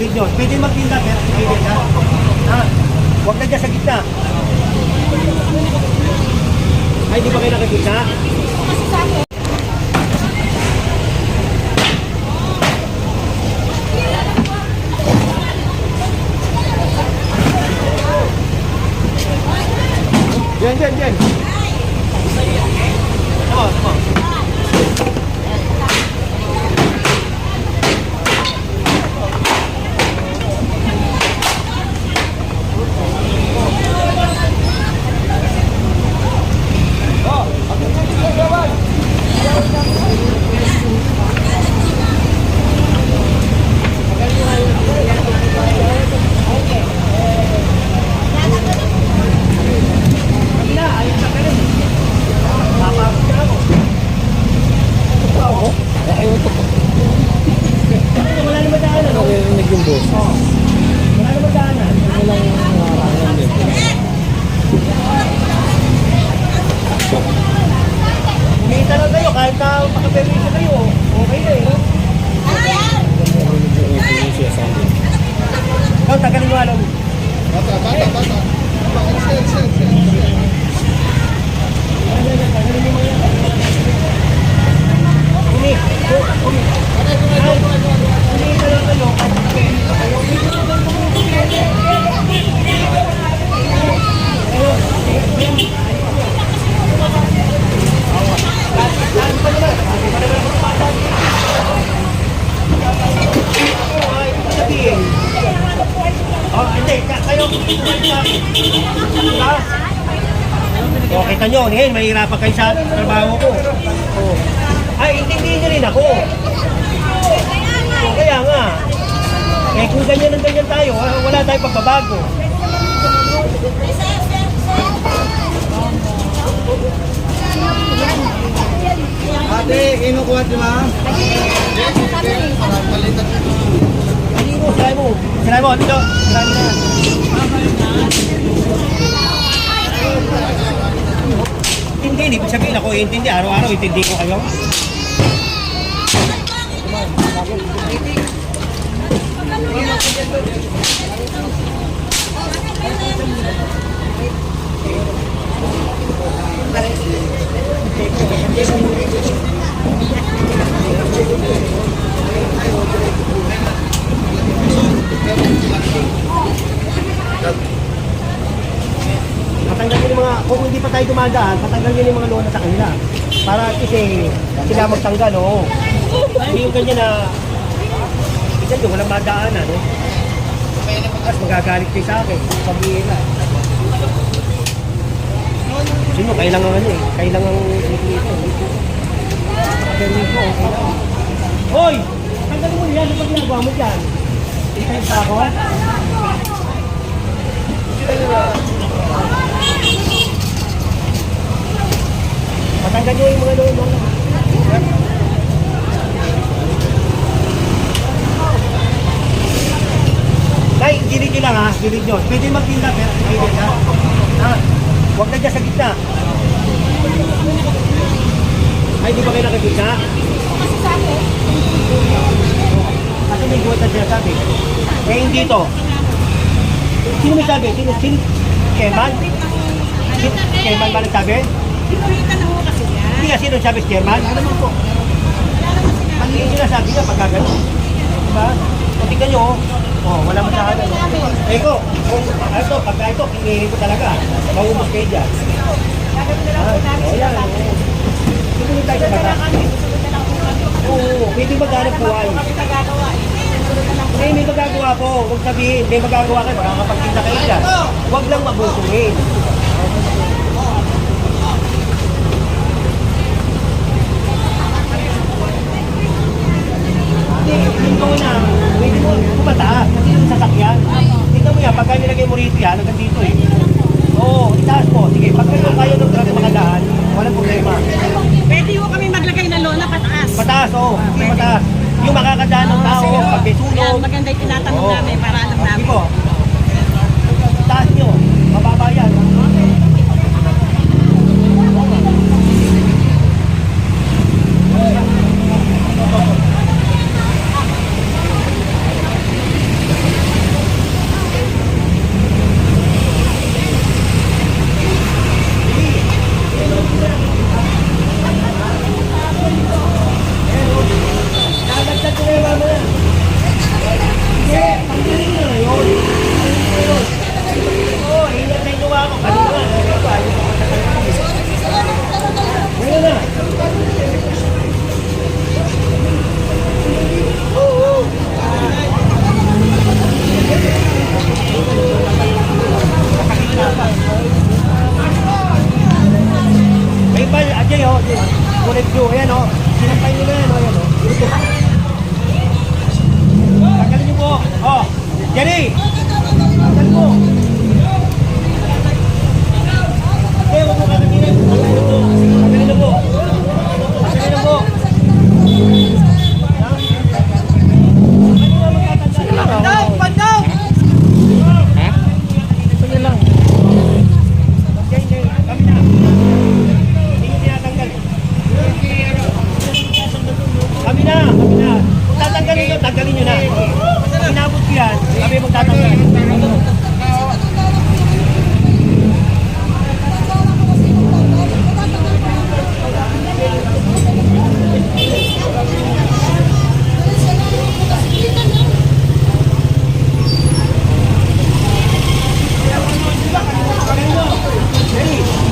gilid nyo. Pwede magtinda, pero sa gilid ha. Ha? Huwag na dyan sa gitna. Ay, di ba kayo nakikita? Diyan. Tama. Kumita lang kayo, kahit na makaperwisyo kayo, okay na eh. Ikaw, tagalin mo alam. Bata. O, kita nyo, ngayon, mahirapan kayo sa trabaho ko. O. Ay, intindihin nyo rin ako. O, kaya nga. Eh, kung ganyan tayo, wala tayong pagbabago. Ate, kinukuha di ba? Hindi mo, silay mo, dito. Silay mo na. Hindi, ibig sabihin ako intindi. Araw-araw intindi ko kayo. Patanggalin yung mga, kung hindi pa tayo dumadaan, patanggalin yung mga lona sa kanila. Para kasi sila magtanggal, oo. Hindi yung ganyan na, isa yung walang madaanan, no? Tapos magagalit kayo sa akin, sabihin na. Sino, kailangan ano eh, kailangan dito. Pagkakalin ko, okay lang. Hoy! Tanggalin mo yan, ano pag ginagawa mo dyan? Ikayos pa ako? Patanggal nyo yung mga lolo. Tay, gilid nyo lang ha, gilid nyo. Pwede magtinda, pero gilid ha. Ha? Huwag na dyan sa gitna. Ay, di ba kayo nakikita? Kasi may guwata siya sabi. Eh, hindi to. Sino may sabi? Sino? Chairman? Chairman ba nagsabi? Hindi nga sino sabi chairman? Ano naman po? Pag hindi na sabi niya, pagkagano. Diba? O tignan nyo, wala masyadong. Eh ko, ito, pagka ito, hinihin ko talaga. Maubos kayo dyan. Susunod tayo sa bata. Oo, pwede maghanap buhay. May magagawa po, huwag sabihin, may magagawa kayo, makakapagtinda kayo dyan. Huwag lang mabusuhin. Ito na, pwede mo kumataas kasi yung sasakyan. Tingnan mo yan, pagka nilagay mo rito yan, hanggang dito eh. Oo, itaas mo. Sige, pag kayo ng truck makadaan, walang problema. Pwede mo kami maglagay ng lona pataas. Pataas, oo. Sige, pataas. Yung makakadaan ng tao, pag may sunog. Yan, maganda yung tinatanong namin para alam namin. Sige po. Itaas nyo, mababa yan. review. Ayan o. Sinampay nyo na yan o. Ayan o. Tanggalin nyo po. O. Jenny. Tanggal mo. Okay, huwag mo kakaminan. Tanggalin na po. Tanggalin na po. Pandaw! Pandaw! Ha? Sige lang. Kami na. Hindi nyo tinatanggal. Kami na. Kung tatanggalin nyo, tanggalin nyo na. Pag inabot ko yan, kami magtatanggal.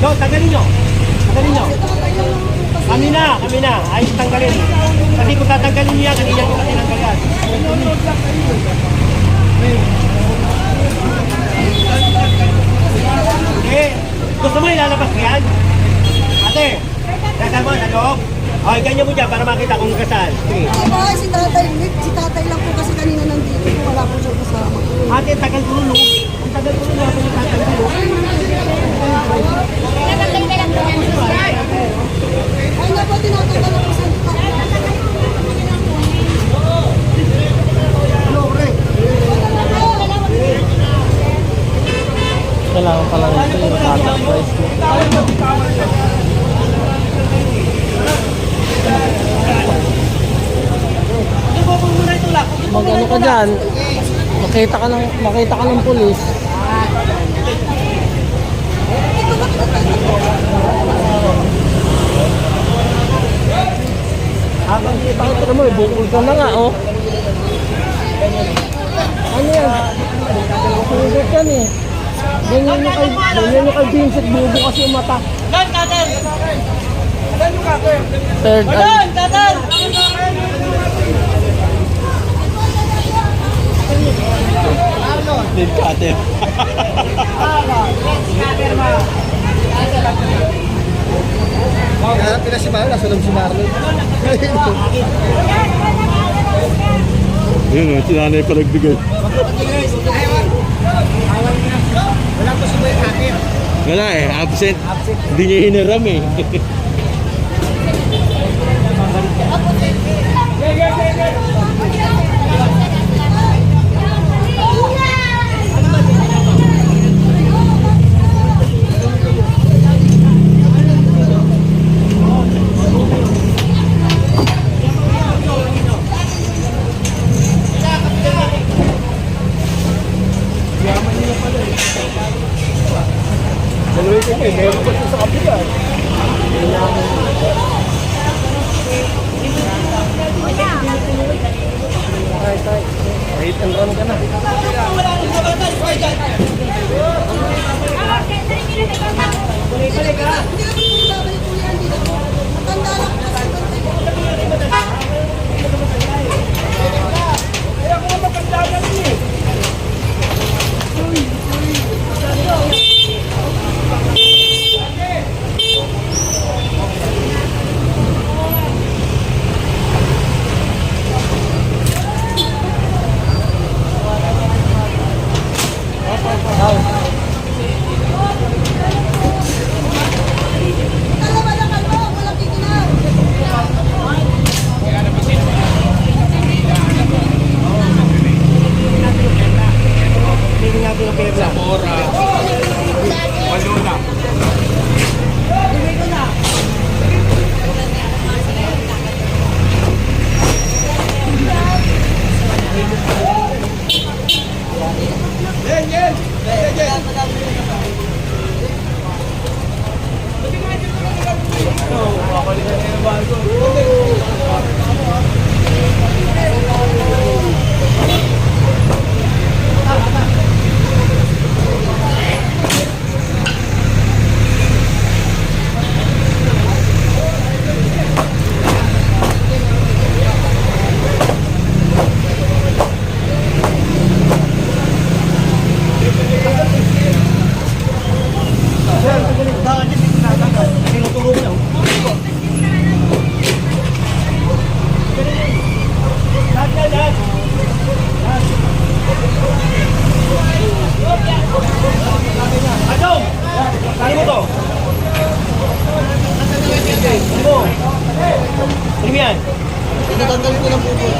Go, tanggalin nyo. Tanggalin nyo. Kami na. Ayos tanggalin. Kasi kung tatanggalin nyo yan, kanina ko kasi tanggal yan. Okay. Gusto mo ilalabas ko yan? Ate, kasal mo sa loob? Okay, ganyan mo dyan para makita kung kasal. Sige. Ay, si tatay lang po kasi kanina nandito. Wala po siya kasama. Ate, tagal ko nun. Ang tagal ko nun. Ako nagtatanggal. Ay, nga po, tinatanggal ako sa Kailangan pala ito yung contact price mo. Mag-ano ka dyan? Makita ka ng pulis. Habang kita mo, bukol ka na nga, oh. Ano yan? Sugot yan eh. Ganyan yung kay Vincent, bubo kasi yung mata. Third eye. Dead cutter. Kaya pila si Marlon, nasa loob si Marlon. Yun, sinanay pa nagbigay. Wala ko sila yung akin. Wala eh, absent. Hindi niya hiniram eh. Meron pa siya sa kapila. Hit and run ka na. mo to. Ano mo? Ano mo yan? Tinatanggal ko ng bubot.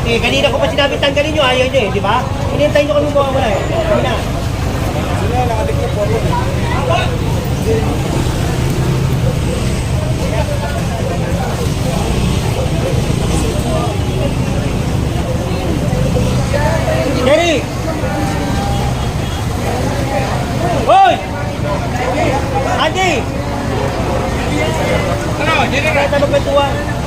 Eh, kanina ko pa sinabi tanggalin nyo, ayaw nyo eh, di ba? Hinihintay nyo kami mukha muna eh. Kami na. Sila, nakadikit po ako. Jerry! Hoy! Andy! Ano? Jerry, kaya tayo magkwentuhan.